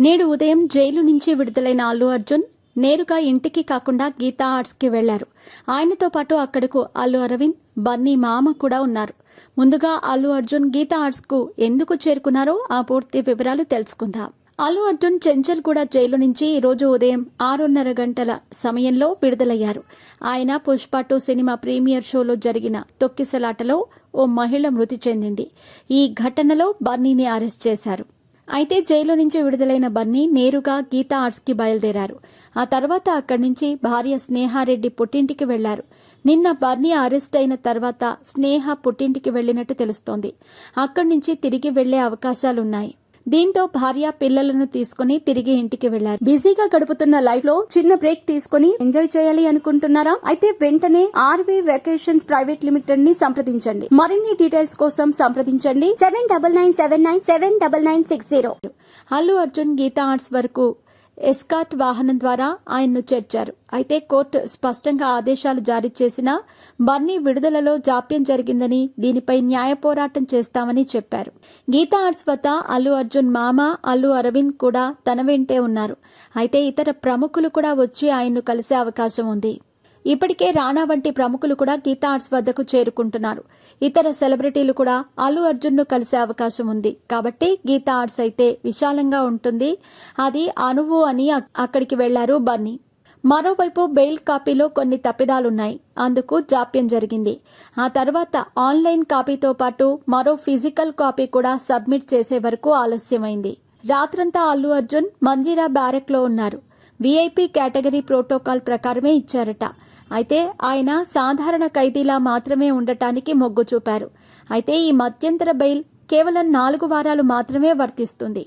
నేడు ఉదయం జైలు నుంచి విడుదలైన అల్లు అర్జున్ నేరుగా ఇంటికి కాకుండా గీతా ఆర్ట్స్కి వెళ్లారు. ఆయనతో పాటు అక్కడకు అల్లు అరవింద్, బన్నీ మామ కూడా ఉన్నారు. ముందుగా అల్లు అర్జున్ గీతా ఆర్ట్స్కు ఎందుకు చేరుకున్నారో ఆ పూర్తి వివరాలు తెలుసుకుందాం. అల్లు అర్జున్ చెంచల్గూడ జైలు నుంచి ఈరోజు ఉదయం 6:30 గంటల సమయంలో విడుదలయ్యారు. ఆయన పుష్ప 2 సినిమా ప్రీమియర్ షోలో జరిగిన తొక్కిసలాటలో ఓ మహిళ మృతి చెందింది. ఈ ఘటనలో బన్నీని అరెస్ట్ చేశారు. అయితే జైలు నుంచి విడుదలైన బన్నీ నేరుగా గీతా ఆర్ట్స్కి బయలుదేరారు. ఆ తర్వాత అక్కడి నుంచి భార్య స్నేహారెడ్డి పుట్టింటికి వెళ్లారు. నిన్న బన్నీ అరెస్ట్ అయిన తర్వాత స్నేహ పుట్టింటికి వెళ్లినట్టు తెలుస్తోంది. అక్కడి నుంచి తిరిగి వెళ్లే అవకాశాలున్నాయి. దీంతో భార్య పిల్లలను తీసుకుని తిరిగి ఇంటికి వెళ్లారు. బిజీగా గడుపుతున్న లైఫ్ లో చిన్న బ్రేక్ తీసుకుని ఎంజాయ్ చేయాలి అనుకుంటున్నారా? అయితే వెంటనే ఆర్వీ వెకేషన్స్ ప్రైవేట్ లిమిటెడ్ ని సంప్రదించండి. మరిన్ని డీటెయిల్స్ కోసం సంప్రదించండి 7997979960. అల్లు అర్జున్ గీతా ఆర్ట్స్ వరకు ఎస్కార్ట్ వాహనం ద్వారా ఆయన్ను చేర్చారు. అయితే కోర్టు స్పష్టంగా ఆదేశాలు జారీ చేసినా బన్నీ విడుదలలో జాప్యం జరిగిందని, దీనిపై న్యాయ పోరాటం చేస్తామని చెప్పారు. గీతా ఆర్ట్స్ వద్ద అల్లు అర్జున్ మామ అల్లు అరవింద్ కూడా తన వెంటే ఉన్నారు. అయితే ఇతర ప్రముఖులు కూడా వచ్చి ఆయన్ను కలిసే అవకాశం ఉంది. ఇప్పటికే రానా వంటి ప్రముఖులు కూడా గీతా ఆర్ట్స్ వద్దకు చేరుకుంటున్నారు. ఇతర సెలబ్రిటీలు కూడా అల్లు అర్జున్ను కలిసే అవకాశం ఉంది. కాబట్టి గీతా ఆర్ట్స్ అయితే విశాలంగా ఉంటుంది. అది అనువు అని అక్కడికి వెళ్లారు బన్నీ. మరోవైపు బెయిల్ కాపీలో కొన్ని తప్పిదాలున్నాయి. అందుకు జాప్యం జరిగింది. ఆ తర్వాత ఆన్లైన్ కాపీతో పాటు మరో ఫిజికల్ కాపీ కూడా సబ్మిట్ చేసే వరకు ఆలస్యమైంది. రాత్రంతా అల్లు అర్జున్ మంజీరా బ్యారెక్లో ఉన్నారు. వీఐపీ కేటగిరీ ప్రోటోకాల్ ప్రకారమే ఇచ్చారట. అయితే ఆయన సాధారణ ఖైదీలా మాత్రమే ఉండటానికి మొగ్గు చూపారు. అయితే ఈ మధ్యంతర బెయిల్ కేవలం 4 వారాలు మాత్రమే వర్తిస్తుంది.